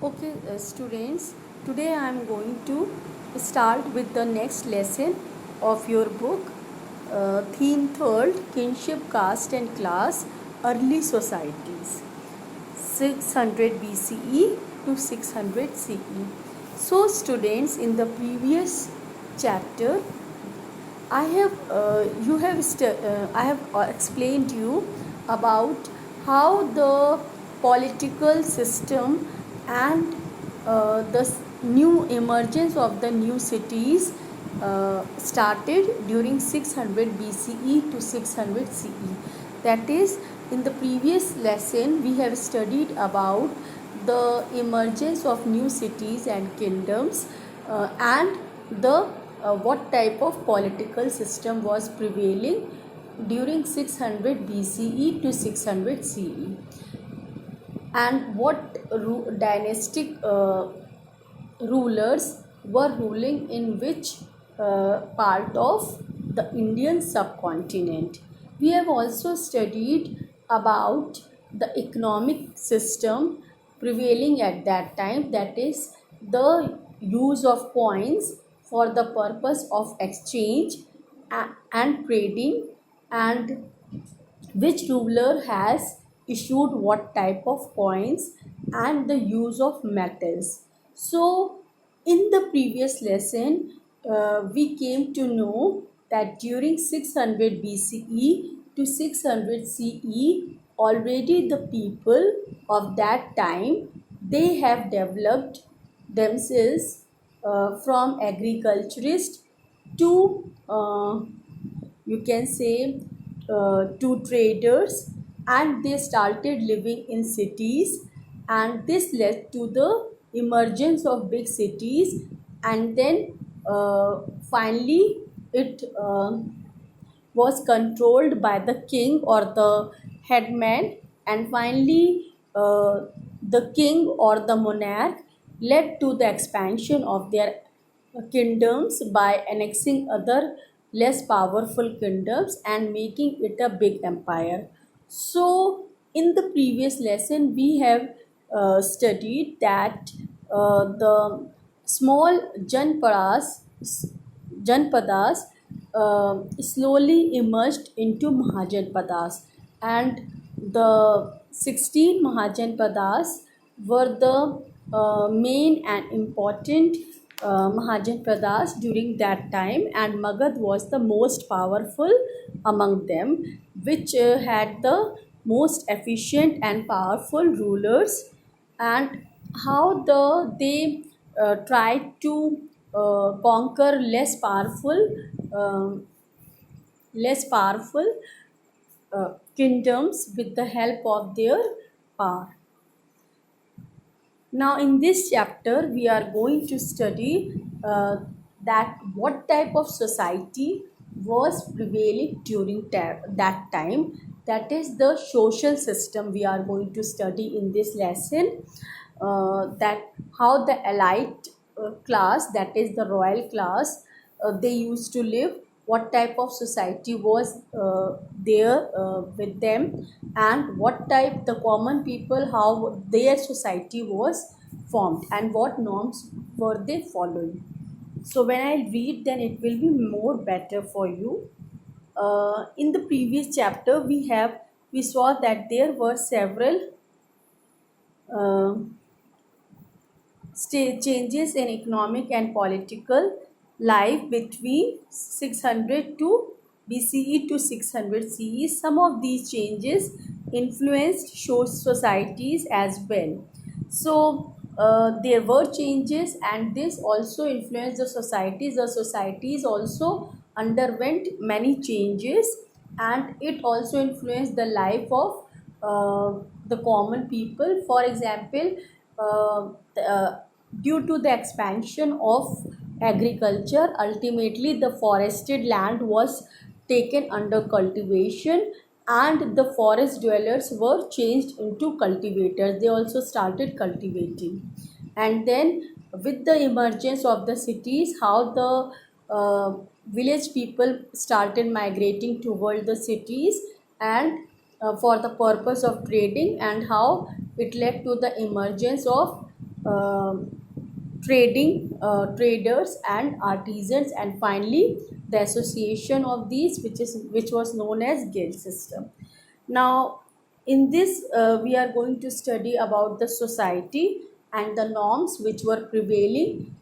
Okay, students, today I am going to start with the next lesson of your book, theme third, Kinship, Caste and Class, Early Societies, 600 BCE to 600 CE. So, students, in the previous chapter, I have explained you about how the political system and the new emergence of the new cities started during 600 BCE to 600 CE. That is, in the previous lesson, we have studied about the emergence of new cities and kingdoms and the what type of political system was prevailing during 600 BCE to 600 CE, and what dynastic rulers were ruling in which part of the Indian subcontinent. We have also studied about the economic system prevailing at that time, that is, the use of coins for the purpose of exchange and trading, and which ruler has issued what type of coins and the use of metals. So, in the previous lesson, we came to know that during 600 BCE to 600 CE, already the people of that time, they have developed themselves from agriculturist to you can say to traders, and they started living in cities, and this led to the emergence of big cities, and then finally it was controlled by the king or the headman, and finally the king or the monarch led to the expansion of their kingdoms by annexing other less powerful kingdoms and making it a big empire. So, in the previous lesson, we have studied that the small Janpadas slowly emerged into Mahajanpadas, and the 16 Mahajanpadas were the main and important Mahajanpadas during that time, and Magad was the most powerful among them, which had the most efficient and powerful rulers, and how they tried to conquer um, less powerful kingdoms with the help of their power. Now, in this chapter, we are going to study that what type of society was prevailing during that time. That is the social system we are going to study in this lesson. That how the elite class, that is the royal class, they used to live, what type of society was there with them, and what type the common people, how their society was formed, and what norms were they following. So when I read, then it will be more better for you. In the previous chapter, we saw that there were several uh, changes in economic and political life between 600 to BCE to 600 CE. Some of these changes influenced societies as well. So there were changes, and this also influenced the societies. The societies also underwent many changes, and it also influenced the life of the common people. For example, uh, due to the expansion of agriculture, ultimately the forested land was taken under cultivation, and the forest dwellers were changed into cultivators. They also started cultivating. And then, with the emergence of the cities, how the village people started migrating toward the cities, and for the purpose of trading, and how it led to the emergence of trading traders and artisans, and finally the association of these, which was known as guild system. Now in this we are going to study about the society and the norms which were prevailing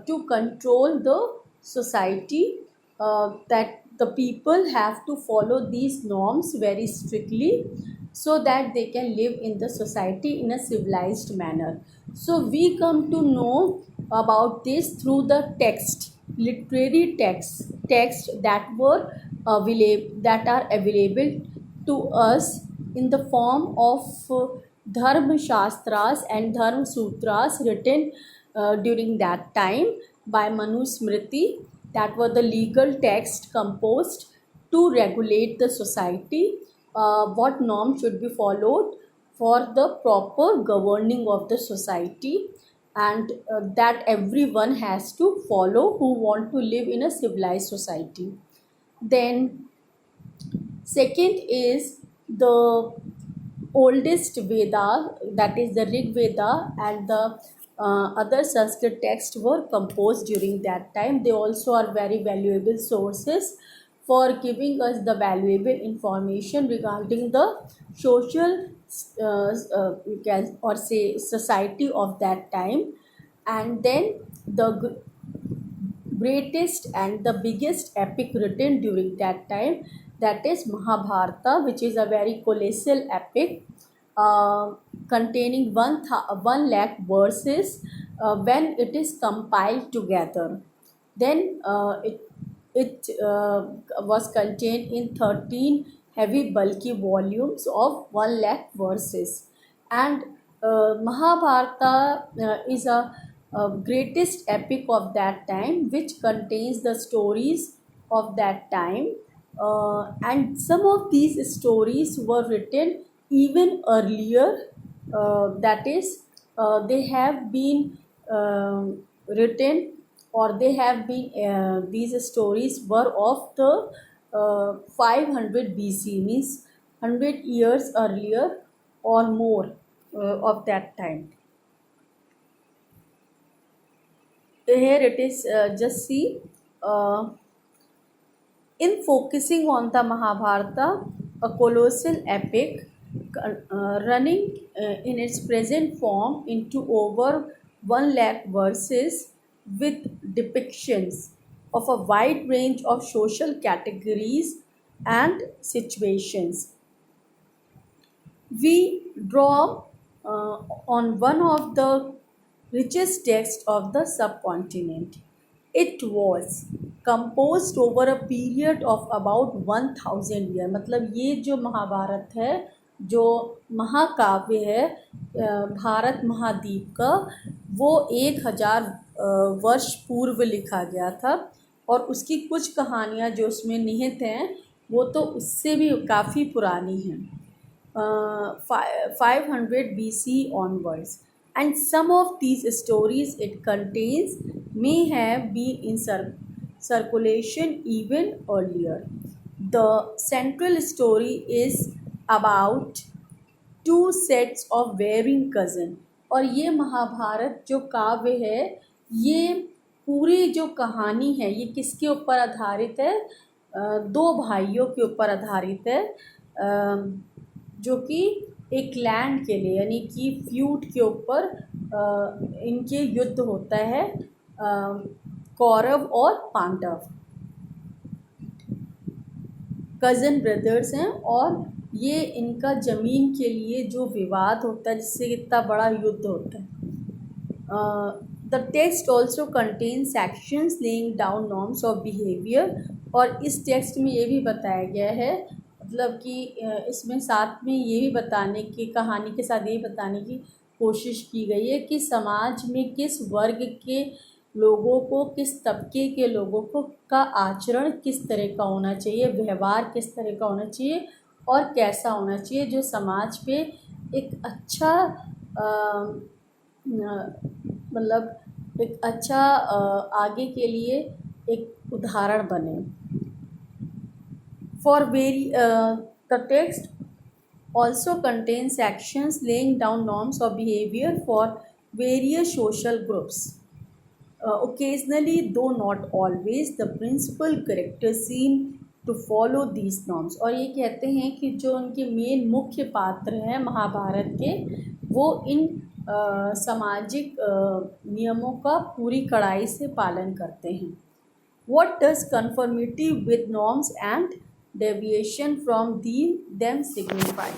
to control the society, that the people have to follow these norms very strictly so that they can live in the society in a civilized manner. So we come to know about this through the text, literary text that were available, that are available to us in the form of dharma shastras and dharma sutras written during that time by Manu Smriti, that were the legal text composed to regulate the society, what norms should be followed for the proper governing of the society, and that everyone has to follow who want to live in a civilized society. Then second is the oldest Veda, that is the Rig Veda, and the other Sanskrit texts were composed during that time. They also are very valuable sources for giving us the valuable information regarding the social, you can or say society of that time. And then the greatest and the biggest epic written during that time, that is Mahabharata, which is a very colossal epic containing 1 lakh verses when it is compiled together. Then it was contained in 13 heavy bulky volumes of 1 lakh verses. And Mahabharata is a greatest epic of that time, which contains the stories of that time, and some of these stories were written even earlier, that is they have been written, or they have been these stories were of the 500 BC, means 100 years earlier or more of that time. Here it is, just see, in focusing on the Mahabharata, a colossal epic running in its present form into over 1 lakh verses, with depictions of a wide range of social categories and situations. We draw on one of the richest texts of the subcontinent. It was composed over a period of about 1000 year. मतलब ये जो महाभारत है, जो महाकाव्य है भारत महाद्वीप का, वो 1000 वर्ष पूर्व लिखा गया था, और उसकी कुछ कहानियाँ जो उसमें निहित हैं वो तो उससे भी काफ़ी पुरानी हैं, 500 BC onwards. And some of these stories it contains may have been in circulation even earlier. The central story is about two sets of varying cousin. और ये महाभारत जो काव्य है, ये पूरी जो कहानी है, ये किसके ऊपर आधारित है? दो भाइयों के ऊपर आधारित है, जो कि एक लैंड के लिए, यानी कि फ्यूड के ऊपर इनके युद्ध होता है, कौरव और पांडव कज़न ब्रदर्स हैं, और ये इनका ज़मीन के लिए जो विवाद होता है, जिससे इतना बड़ा युद्ध होता है. The text also contain sections laying down norms of behaviour. और इस टेक्स्ट में ये भी बताया गया है, मतलब कि इसमें साथ में ये भी बताने की, कहानी के साथ ये बताने की कोशिश की गई है कि समाज में किस वर्ग के लोगों को, किस तबके के लोगों को का आचरण किस तरह का होना चाहिए, व्यवहार किस तरह का होना चाहिए और कैसा होना चाहिए, जो समाज पे एक अच्छा मतलब एक अच्छा आगे के लिए एक उदाहरण बने. The text also contains sections laying down norms of behavior for various social groups. Occasionally, though not always, the principal characters seem to follow these norms. और ये कहते हैं कि जो उनके मेन मुख्य पात्र हैं महाभारत के, वो इन सामाजिक नियमों का पूरी कड़ाई से पालन करते हैं. What does conformity with norms and deviation from them signify?